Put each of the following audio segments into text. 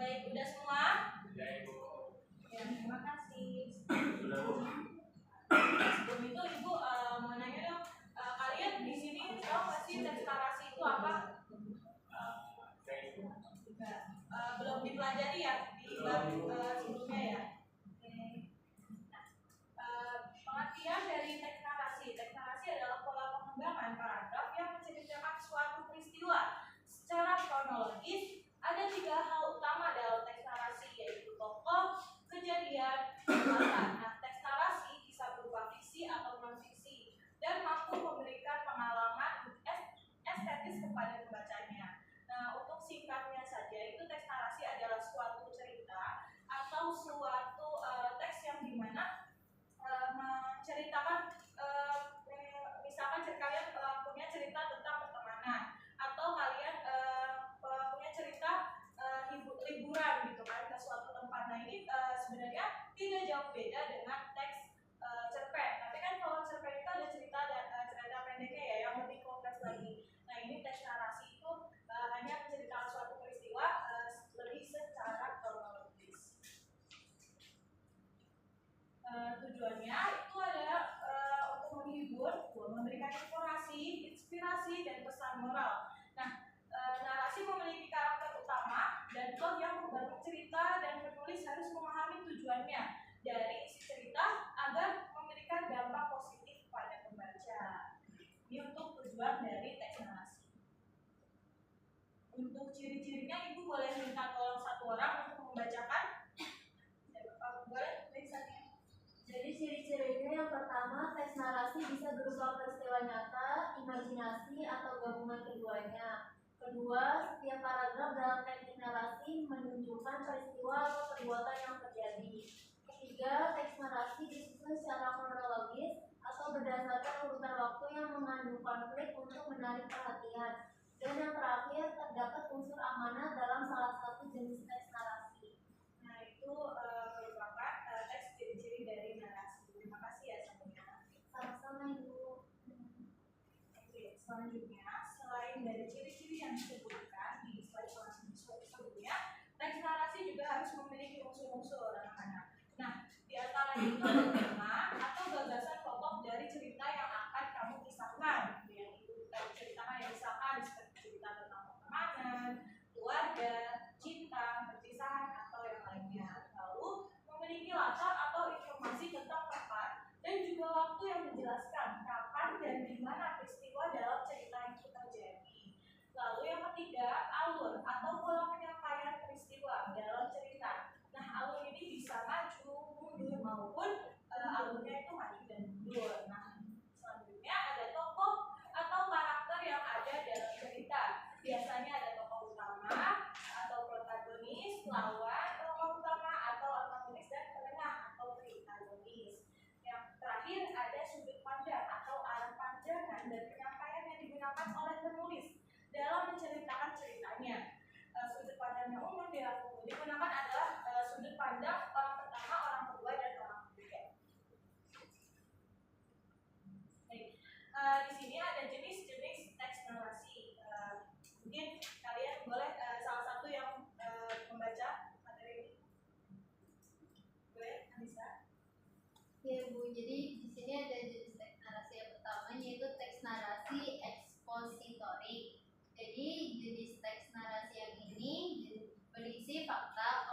Baik, udah semua? Sudah, Ibu. Ya, terima kasih. Sudah, Bu. Sebelum itu Ibu mau nanya dong, kalian di sini tahu nggak sih teks narasi itu apa? Belum dipelajari ya di bab sebelumnya ya. Pengertian dari teks narasi. Teks narasi adalah pola pengembangan paragraf yang menceritakan suatu peristiwa secara kronologis. Ada 3 hal utama dalam teks narasi, yaitu tokoh, kejadian, dan latar. Nah, teks narasi bisa berupa fiksi atau non-fiksi dan mampu memberikan pengalaman estetis kepada pembacanya. Nah, untuk singkatnya saja, itu teks narasi adalah suatu cerita atau suatu teks yang dimana menceritakan, misalkan kalian punya cerita tentang pertemanan, atau kalian punya cerita liburan gitu kan ke suatu tempat. Nah, ini sebenarnya tidak jauh beda dengan teks cerpen. Tapi kan kalau cerpen itu ada cerita pendeknya ya, yang lebih kompleks lagi. Nah, ini teks narasi itu hanya menceritakan suatu peristiwa lebih secara kronologis. Tujuannya itu adalah untuk menghibur, memberikan informasi, inspirasi, dan pesan moral. Nah, narasi memiliki karakter utama dan plot yang membangun cerita, dan penulis harus memahami tujuannya dari isi cerita agar memberikan dampak positif pada pembaca. Ini untuk tujuan dari teks narasi. Untuk ciri-cirinya, Ibu boleh minta tolong satu orang untuk membacakan. Boleh tulisannya. Jadi ciri-cirinya yang pertama, teks narasi bisa berupa peristiwa nyata, imajinasi, atau gabungan keduanya. Kedua, setiap paragraf dalam teks narasi menunjukkan peristiwa atau perbuatan yang terjadi. Ketiga, teks narasi disusun secara kronologis atau berdasarkan urutan waktu yang mengandung konflik untuk menarik perhatian. Dan yang terakhir, terdapat unsur amanah dalam salah satu jenis teks narasi. Nah, itu merupakan teks ciri-ciri dari narasi. Terima kasih ya semuanya. Sama-sama, Ibu. Oke, selanjutnya, selain dari ciri-ciri yang disebutkan di slide sebelumnya, teks narasi juga harus memiliki unsur-unsur anak-anak. Nah, di antaranya itu ada tema atau gagasan pokok dari cerita yang akan kamu kisahkan. Yang Ibu ceritakan, yang misalkan seperti cerita tentang pertemanan, keluarga, cinta, perpisahan, atau yang lainnya. Lalu memiliki latar atau informasi tentang tempat dan juga waktu yang menjelaskan kapan dan di mana peristiwa dalam cerita itu terjadi. Lalu yang ketiga, alur atau pola penyampaian peristiwa dalam cerita. Nah, alur ini bisa maju, mundur, maupun alurnya itu maju dan mundur. Nah, selanjutnya ada tokoh atau karakter yang ada dalam cerita. Biasanya ada tokoh utama atau protagonis, lawan tokoh utama atau antagonis, dan penengah atau antagonis. Yang terakhir ada sudut pandang atau arah pandangan dan penyampaian yang digunakan oleh penulis dalam menceritakan ceritanya. Sudut pandang yang umum digunakan adalah sudut pandang orang pertama, orang kedua, dan orang ketiga. Di sini ada jenis-jenis teks narasi. Mungkin kalian boleh salah satu yang membaca materi ini. Boleh, Anissa? Ya, Bu. Jadi di sini ada jenis teks narasi yang pertama, yaitu teks narasi ekspositori. Jadi jenis teks narasi yang ini berisi fakta,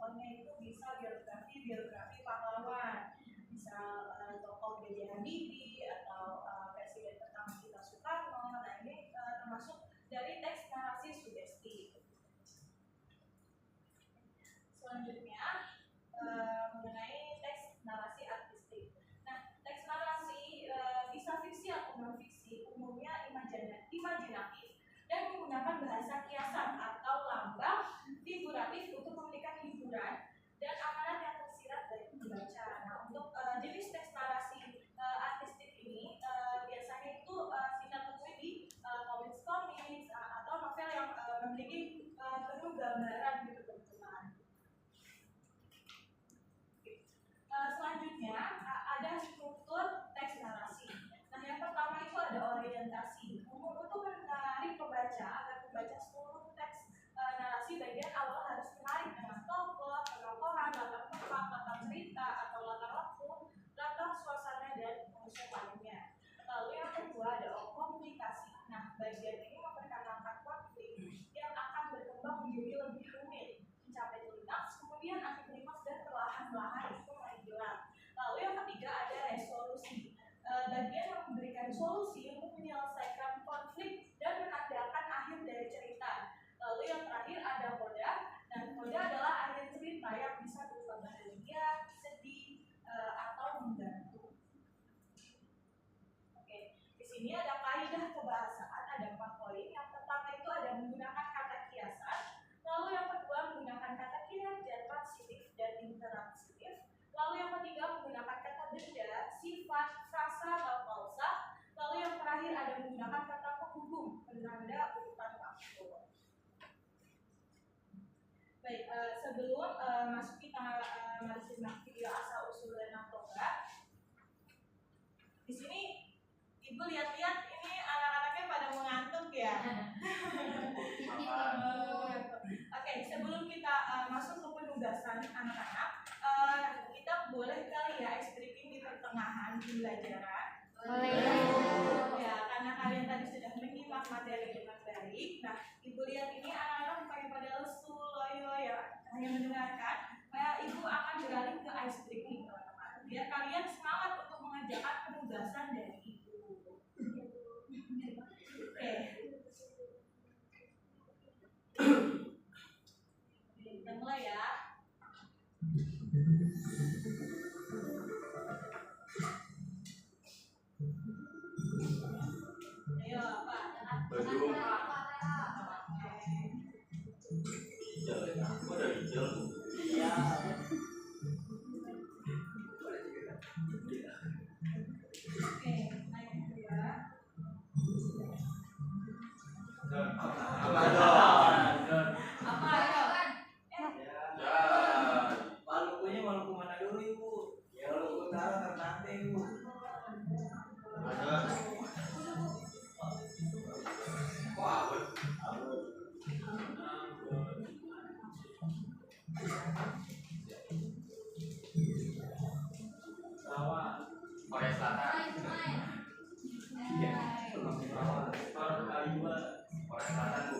contohnya itu bisa biografi pahlawan, bisa tokoh B.J. Habibie atau presiden pertama kita Soekarno. Nah ini termasuk dari teks narasi sugesti. Selanjutnya mengenai teks narasi artistik. Nah, teks narasi bisa fiksi atau non fiksi, umumnya imajinatif dan menggunakan bahasa kiasan atau lambang figuratif untuk memberikan hiburan dan amanat yang tersirat dari pembaca. Nah, untuk jenis teks narasi artistik ini biasanya itu kita temui di komik atau novel yang memiliki penuh gambaran gitu teman-teman. Selanjutnya ada struktur teks narasi. Nah, yang pertama itu ada orientasi. Untuk menarik pembaca agar membaca seluruh teks narasi, bagian awal harus menarik dengan tokoh, penokohan, latar tempat, latar cerita atau latar waktu, latar suasana dan unsur lainnya. Lalu yang kedua ada komunikasi. Nah, bagian ini memperkenalkan konflik yang akan berkembang menjadi lebih rumit, mencapai klimaks, kemudian antiklimaks dan perlahan-lahan itu mulai hilang. Lalu yang ketiga ada resolusi. Bagian yang memberikan solusi untuk menyelesaikan konflik dan menandakan akhir dari cerita. Lalu yang terakhir ada koda. Dan koda adalah akhir cerita yang bisa berupa bahagia, sedih, atau menggantung. Oke, di sini ada kaidah kebahasaan, ada 4 poin. Yang pertama itu ada menggunakan kata kiasan. Lalu yang kedua menggunakan kata kinerja, transitif dan interansitif. Lalu yang ketiga menggunakan kata benda, sifat, frasa atau klausa. Lalu yang terakhir ada menggunakan kata penghubung, penanda urutan waktu. Baik, sebelum masuk kita mari simak video asal usul dan toga. Di sini Ibu lihat-lihat ini anak-anaknya pada mengantuk ya. Oke, sebelum kita masuk ke penugasan anak-anak, kita boleh kali ya ice breaking di pertengahan pembelajaran. Boleh. Ya, karena kalian tadi sudah menyimak materi dengan baik. Nah, Ibu lihat ini anak-anak bukannya pada lesu, loyo ya, hanya mendengarkan. Ibu akan beralih ke ice breaking teman-teman. Biar kalian semangat untuk mengerjakan penugasan dari Ibu. Oke. Kita mulai ya. Ayo, Pak. Belum. Oke, naik kedua. Apa dong? Apa ayo? Ya, Malukunya Maluku mana dulu Ibu? Ya Maluku Utara Ternate Ibu. Ada. Wah, Korea Selatan. Iya. Korea Selatan Bu.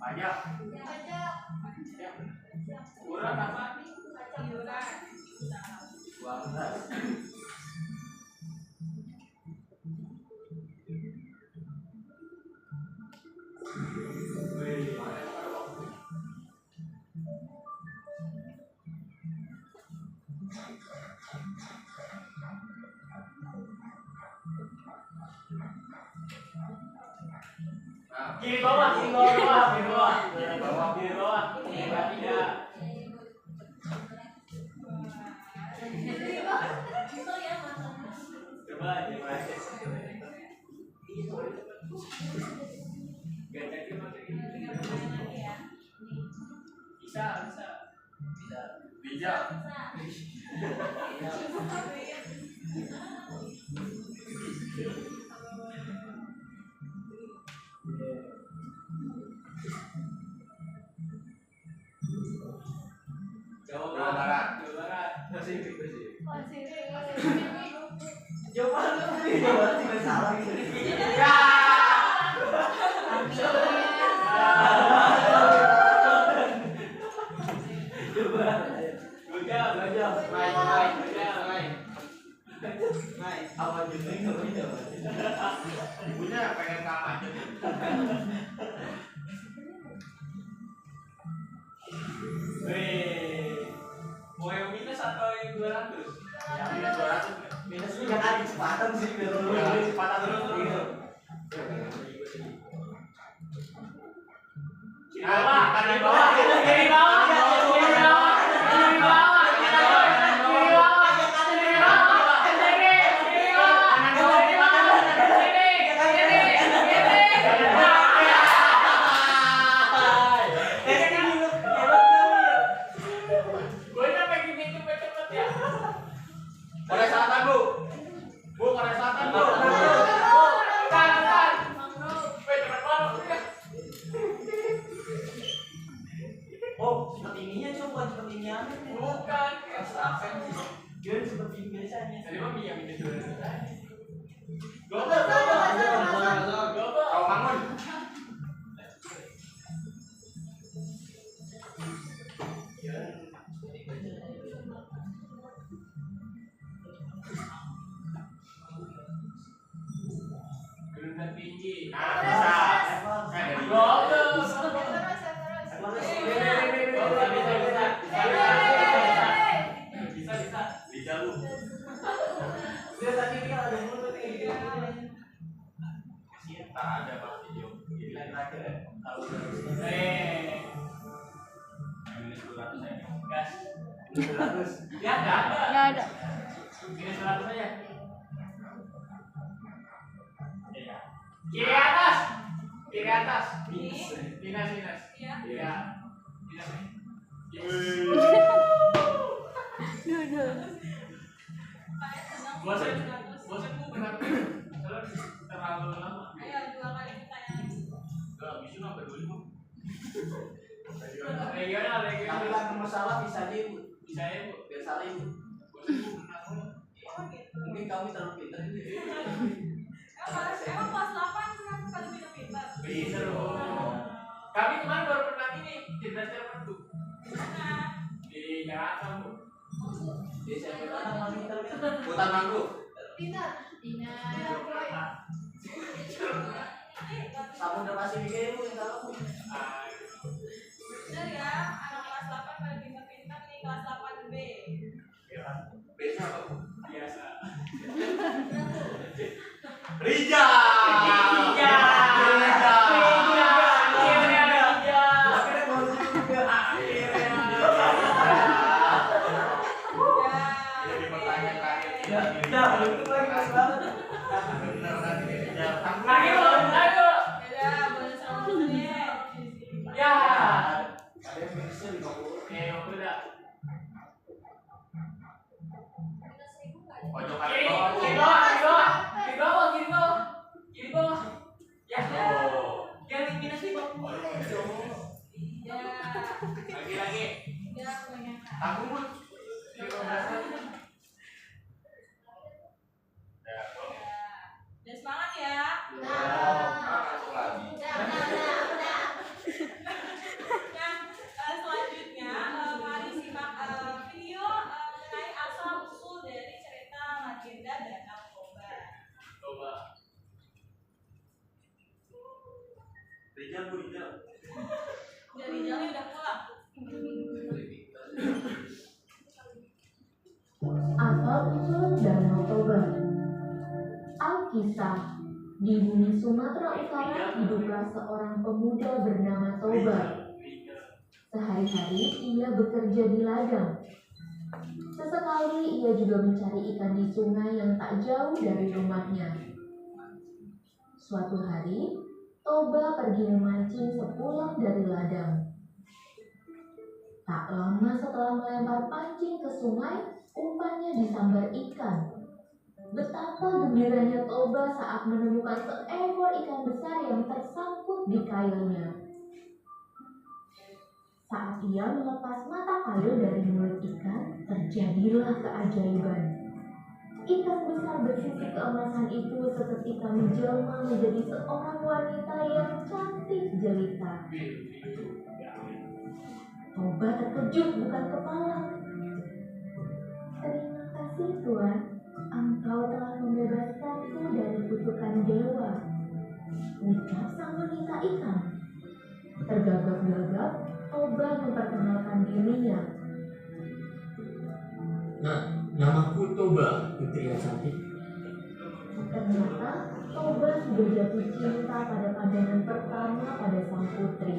Pajak. Kurang apa? Iuran. Uang kas. Kiri bawah, kiri bawah, kiri bawah, kiri bawah, kiri bawah. Tidak. Itu ya masalahnya. Coba aja. Bisa. Bijak. Jawa Barat. Pasifik. Jawa Barat tidak salah gitu. Ya. Apa jenis namanya? Ibunya pengen kalah aja. Mau yang minus atau yang 200? Yang minus 200. Minus itu jangan kecepatan sih kalau Kecepatan terus. Kiri bawah. Korea Selatan, Bu. Korea Selatan, Bu. Kanan. Cepat banget. oh seperti ininya coba seperti ini aja. Bukan. Dia seperti biasanya. Tadi mah yang minus 200 tadi. Gobel. Kau bangun. Gedung tinggi. Nah, bisa. Gobel. Bisa. Bisa lu. Dia tadi dia ada dulu nih. Tak ada Pak video. Jadi Terakhir ya. Kalau minus 200 aja. Gas. 200. Ya, enggak ada. Nggak ada. Minus 100 aja. Iya. Kiri atas. Minus. Minus. Iya. Iya. Minus. Kayak senang. Bosan Bu kenapa? Terlalu lama. Ayo 2 kali kita yang lagi. Enggak bisa sampai 25. Regional. Tapi kan masalah bisa dia Bu. Bisa ya, Bu. Biar salah Ibu. Bosan Bu menang mulu. Oh gitu. Mungkin kami terlalu pintar gitu. Emang kelas 8 kenapa pada pintar-pintar? Bisa dong. Kami kemarin baru menang ini di Brazil Pertu. Nah, Di Jakarta, Bu. Dia siapa mana kami pintar. Hutan mangrove. Samudra Pasifik Bu yang tahu. Ah, bener ya, anak kelas 8 pada pintar-pintar nih, kelas 8B. Biasa apa Bu? biasa. Rija. Akhirnya mau juga. Jadi pertanyaan terakhir. Nah, itu lagi pas banget. Lagi belum, ayo. Ya, boleh sama ya. Ya. Ada yang minusnya 50. Udah. Pojok Kiri, kiri bawah. Ya. Yang minus 5. Ya, Lagi. ya banyak. Tanggung Bu. 15. Dan semangat ya. Nah, udah. Udah dijali udah pulang. Asal-usul Danau Toba. Alkisah. Di bumi Sumatera Utara hiduplah seorang pemuda bernama Toba. Sehari-hari ia bekerja di ladang. Sesekali ia juga mencari ikan di sungai yang tak jauh dari rumahnya. Suatu hari, Toba pergi memancing sepulang dari ladang. Tak lama setelah melempar pancing ke sungai, umpannya disambar ikan. Betapa gembiranya Toba saat menemukan seekor ikan besar yang tersangkut di kailnya. Saat ia melepas mata kail dari mulut ikan, terjadilah keajaiban. Ikan besar bersisi keemasan itu seketika menjelma menjadi seorang wanita yang cantik jelita. Toba terkejut bukan kepala. Terima kasih Tuan, Engkau telah membebaskanku dari kutukan dewa, ucap sang wanita ikan. Tergagap-gagap, Toba memperkenalkan dirinya. Nah, namaku Toba, putri yang cantik. Ternyata Toba sudah jatuh cinta pada pandangan pertama pada sang putri.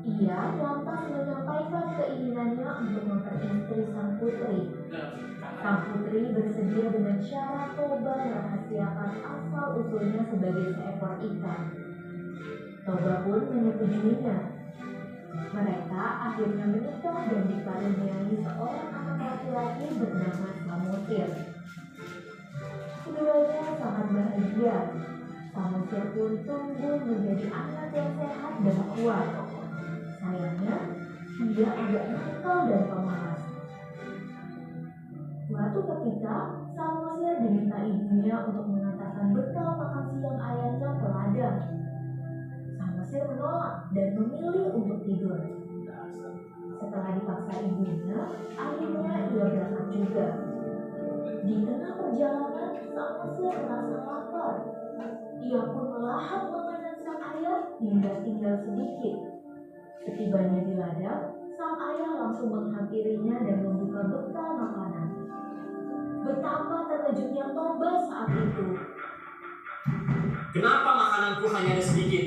Ia lantas menyampaikan keinginannya untuk memperistri sang putri. Sang putri bersedia dengan syarat Toba merahasiakan asal-usulnya sebagai seekor ikan. Toba pun menyetujuinya. Mereka akhirnya menikah dan dikaruniai seorang anak laki-laki bernama Samosir. Keduanya sangat bahagia. Samosir pun tumbuh menjadi anak yang sehat dan kuat. Sayangnya, dia agak nakal dan pemalas. Suatu ketika, Samosir diminta ibunya untuk mengantarkan bekal makan siang ayahnya ke ladang. Samosir menolak dan memilih untuk tidur. Setelah dipaksa ibunya, akhirnya ia berangkat juga. Di tengah perjalanan, Samosir merasa lapar. Ia pun melahap makanan sang ayah hingga tinggal sedikit. Setibanya di ladang, sang ayah langsung menghampirinya dan membuka bekal makanan. Betapa terkejutnya Toba saat itu. Kenapa makananku hanya ada sedikit?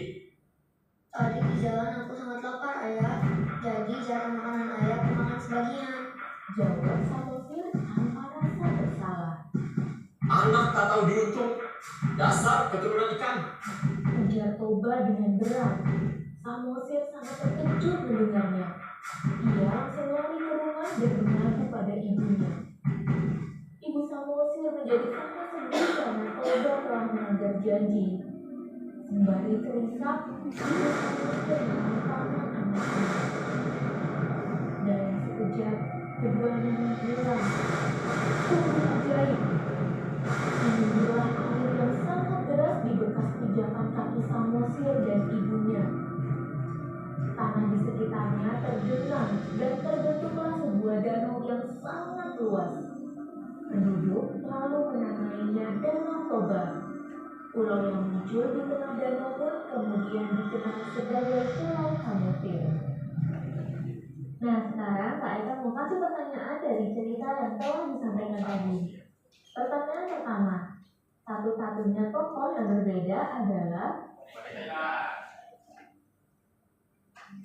Tadi di jalan aku sangat lapar, Ayah. Jadi jarang makanan Ayah aku makan sebagian. Jawab Samosir tanpa rasa bersalah. Anak tak tahu diuntung. Dasar keturunan ikan. Ujar Toba dengan berat. Samosir sangat terkejut mendengarnya. Ia langsung lari ke rumah dan mengadu pada ibunya. Ibu Samosir menjadi sangat sedih karena Toba telah melanggar janji. Sembari terisak, ibu Samosir menghantarkan anaknya. Dalam sekejap, keduanya menghilang. Sungguh ajaib. Inilah air yang sangat deras di bekas pijakan kaki Samosir dan ibunya. Tanah di sekitarnya tergenang dan terbentuklah sebuah danau yang sangat luas. Penduduk lalu menamainya Danau Toba. Pulau yang muncul di tengah danau pun kemudian dikenal sebagai Pulau Samosir. Nah, sekarang Kak Eka mau kasih pertanyaan dari cerita yang telah disampaikan tadi. Pertanyaan pertama, satu-satunya tokoh yang berbeda adalah.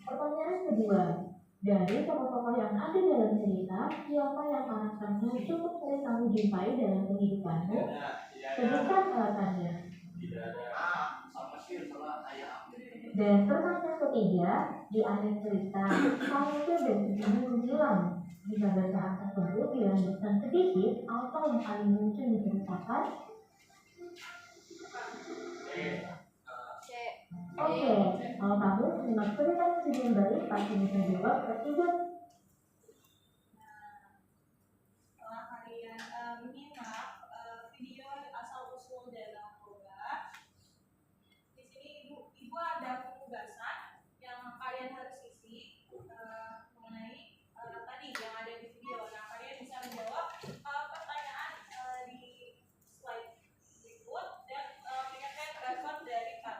Pertanyaan kedua, dari tokoh-tokoh yang ada dalam cerita, siapa yang karakternya cukup sering kamu jumpai dalam kehidupanmu? Sebutkan alasannya. Dan pertanyaan ketiga, di akhir cerita, Samosir dan ibunya menghilang. Jika bacaan tersebut dilanjutkan sedikit, apa yang paling mungkin diceritakan? Oke, kalau kamu menyimak ceritanya dengan baik, pasti bisa jawab ketiga. Setelah kalian menyimak video asal-usul Danau Toba, di sini ibu ada penugasan yang kalian harus isi mengenai tadi yang ada di video. Nah, kalian bisa menjawab pertanyaan di slide berikut dan mengingatkan respon dari Kak.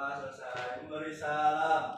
Selesai. Memberi salam.